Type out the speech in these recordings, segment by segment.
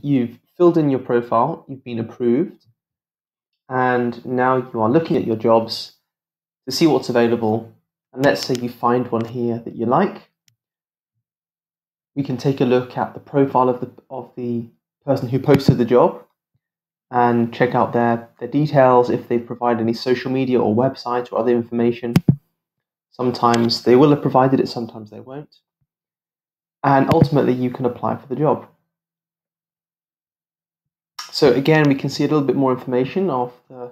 you've filled in your profile, you've been approved, and now you are looking at your jobs to see what's available. And let's say you find one here that you like. We can take a look at the profile of the person who posted the job and check out their details, if they provide any social media or website or other information. Sometimes they will have provided it, sometimes they won't. And ultimately, you can apply for the job. So again, we can see a little bit more information of the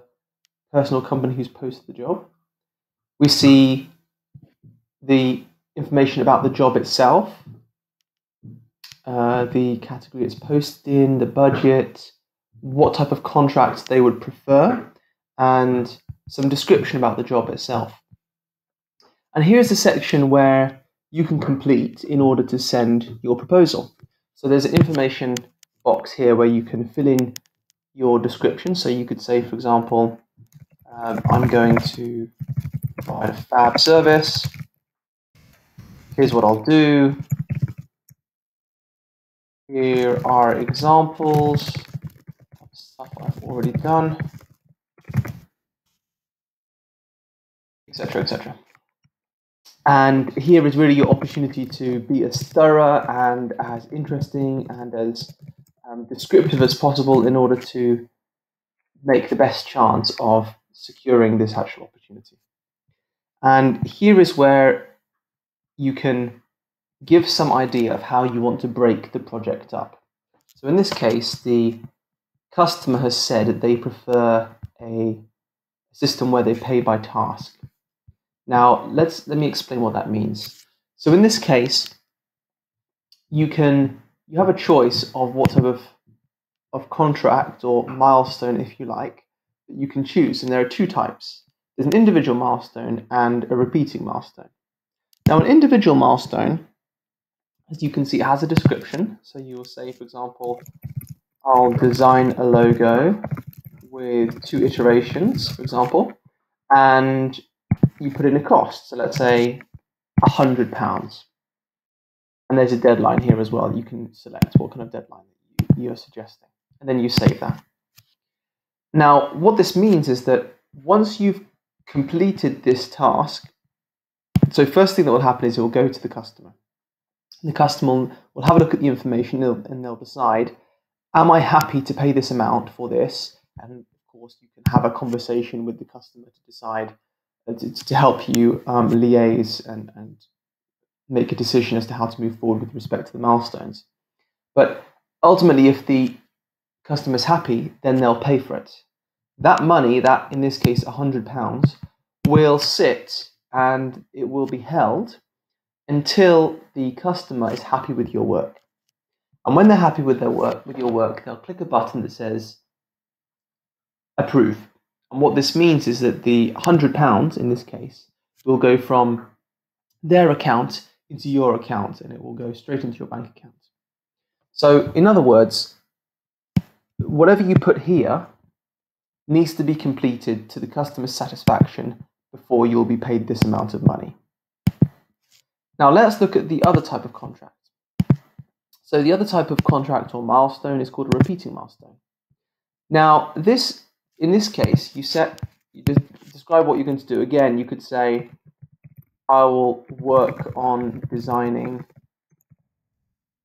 person or company who's posted the job. We see the information about the job itself, the category it's posted in, the budget, what type of contract they would prefer, and some description about the job itself. And here's the section where you can complete in order to send your proposal. So there's an information box here where you can fill in your description. So you could say, for example, I'm going to provide a fab service. Here's what I'll do. Here are examples of stuff I've already done, etc., etc. And here is really your opportunity to be as thorough and as interesting and as descriptive as possible in order to make the best chance of securing this actual opportunity. And here is where you can give some idea of how you want to break the project up. So in this case, the customer has said that they prefer a system where they pay by task. Now, let me explain what that means. So in this case, you have a choice of what type of contract or milestone, if you like, that you can choose. And there are two types. There's an individual milestone and a repeating milestone. Now, an individual milestone, as you can see, it has a description. So you will say, for example, I'll design a logo with 2 iterations, for example, and you put in a cost. So let's say £100. And there's a deadline here as well. You can select what kind of deadline you're suggesting. And then you save that. Now, what this means is that once you've completed this task, so first thing that will happen is it will go to the customer. The customer will have a look at the information and they'll decide, am I happy to pay this amount for this? And of course, you can have a conversation with the customer to decide, to help you liaise and make a decision as to how to move forward with respect to the milestones. But ultimately, if the customer is happy, then they'll pay for it. That money, that in this case £100, will sit and it will be held until the customer is happy with your work. And when they're happy with your work, they'll click a button that says approve. And what this means is that the £100 in this case will go from their account into your account, and it will go straight into your bank account. So in other words, whatever you put here needs to be completed to the customer's satisfaction before you'll be paid this amount of money. Now let's look at the other type of contract. So the other type of contract or milestone is called a repeating milestone. Now in this case, you describe what you're going to do. Again, you could say, I will work on designing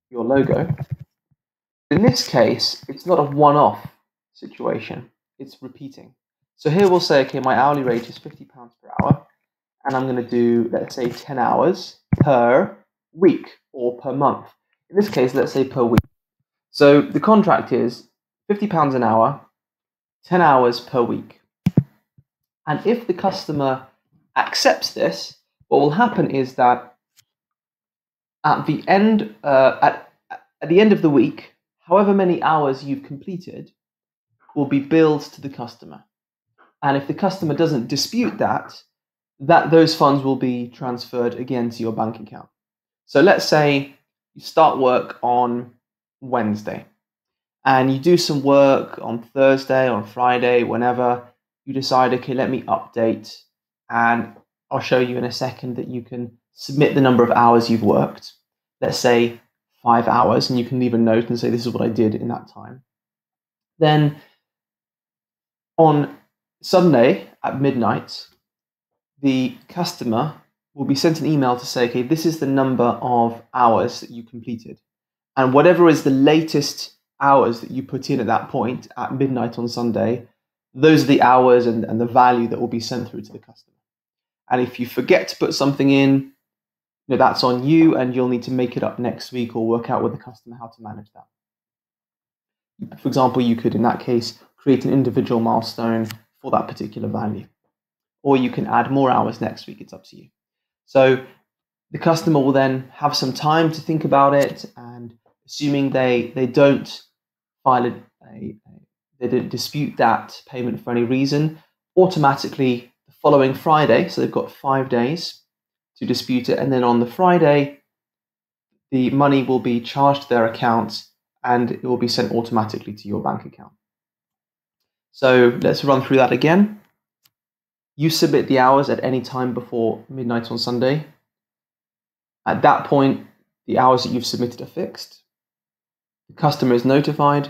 your logo. In this case, it's not a one-off situation, it's repeating. So here we'll say, okay, my hourly rate is £50 per hour, and I'm going to do, let's say, 10 hours per week or per month. In this case, let's say per week. So the contract is £50 an hour, 10 hours per week. And if the customer accepts this, what will happen is that at the end of the week, however many hours you've completed will be billed to the customer. And if the customer doesn't dispute that those funds will be transferred again to your bank account. So let's say you start work on Wednesday and you do some work on Thursday, on Friday, whenever you decide, okay, let me update, and I'll show you in a second that you can submit the number of hours you've worked. Let's say 5 hours, and you can leave a note and say, this is what I did in that time. Then on Sunday at midnight, the customer will be sent an email to say, okay, this is the number of hours that you completed. And whatever is the latest hours that you put in at that point at midnight on Sunday, those are the hours and the value that will be sent through to the customer. And if you forget to put something in, that's on you, and you'll need to make it up next week or work out with the customer how to manage that. For example, you could, in that case, create an individual milestone for that particular value. Or you can add more hours next week. It's up to you. So the customer will then have some time to think about it, and assuming they don't file they don't dispute that payment for any reason, automatically the following Friday, so they've got 5 days to dispute it, and then on the Friday, the money will be charged to their account and it will be sent automatically to your bank account. So let's run through that again. You submit the hours at any time before midnight on Sunday. At that point, the hours that you've submitted are fixed. The customer is notified,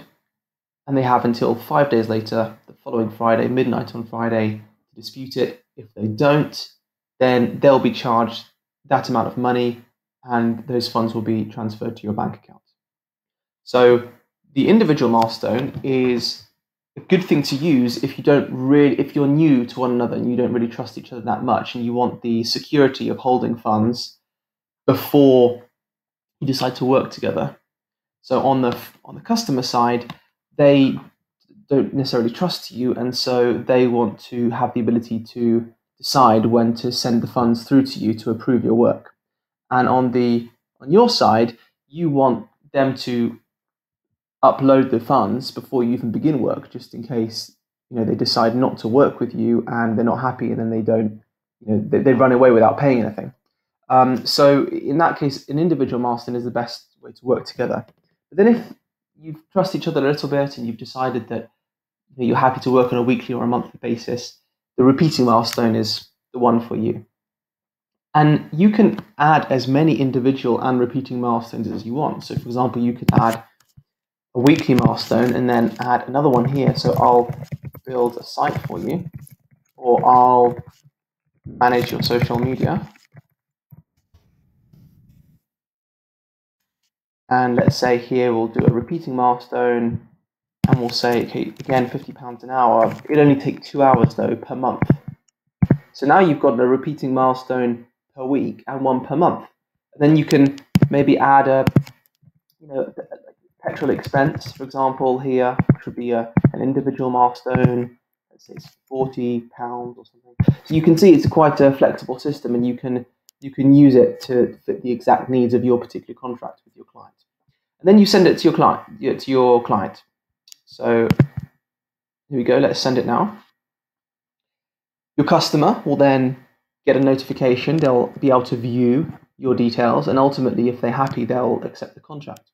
and they have until 5 days later, the following Friday, midnight on Friday, to dispute it. If they don't, then they'll be charged that amount of money, and those funds will be transferred to your bank account. So the individual milestone is a good thing to use if you're new to one another and you don't really trust each other that much, and you want the security of holding funds before you decide to work together. So on the customer side, they don't necessarily trust you, and so they want to have the ability to decide when to send the funds through to you to approve your work. And on your side, you want them to upload the funds before you even begin work, just in case they decide not to work with you and they're not happy, and then they run away without paying anything. So in that case, an individual milestone is the best way to work together. But then if you trust each other a little bit and you've decided that you're happy to work on a weekly or a monthly basis, the repeating milestone is the one for you. And you can add as many individual and repeating milestones as you want. So for example, you could add a weekly milestone and then add another one here. So I'll build a site for you, or I'll manage your social media. And let's say here we'll do a repeating milestone, and we'll say, okay, again, £50 an hour. It'll only take 2 hours though per month. So now you've got a repeating milestone per week and one per month. And then you can maybe add a petrol expense, for example, here, which would be an individual milestone. Let's say it's £40 or something. So you can see it's quite a flexible system, and you can use it to fit the exact needs of your particular contract with your client. And then you send it to your client. So here we go. Let's send it now. Your customer will then get a notification. They'll be able to view your details, and ultimately, if they're happy, they'll accept the contract.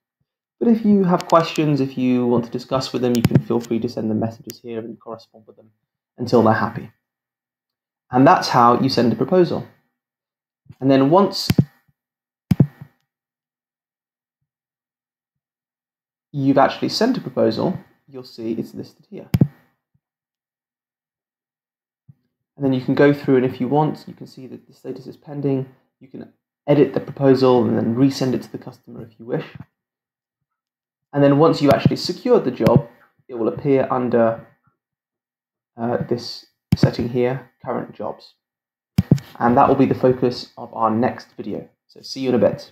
But if you have questions, if you want to discuss with them, you can feel free to send them messages here and correspond with them until they're happy. And that's how you send a proposal. And then once you've actually sent a proposal, you'll see it's listed here. And then you can go through, and if you want, you can see that the status is pending. You can edit the proposal and then resend it to the customer if you wish. And then once you've actually secured the job, it will appear under this setting here, current jobs. And that will be the focus of our next video. So see you in a bit.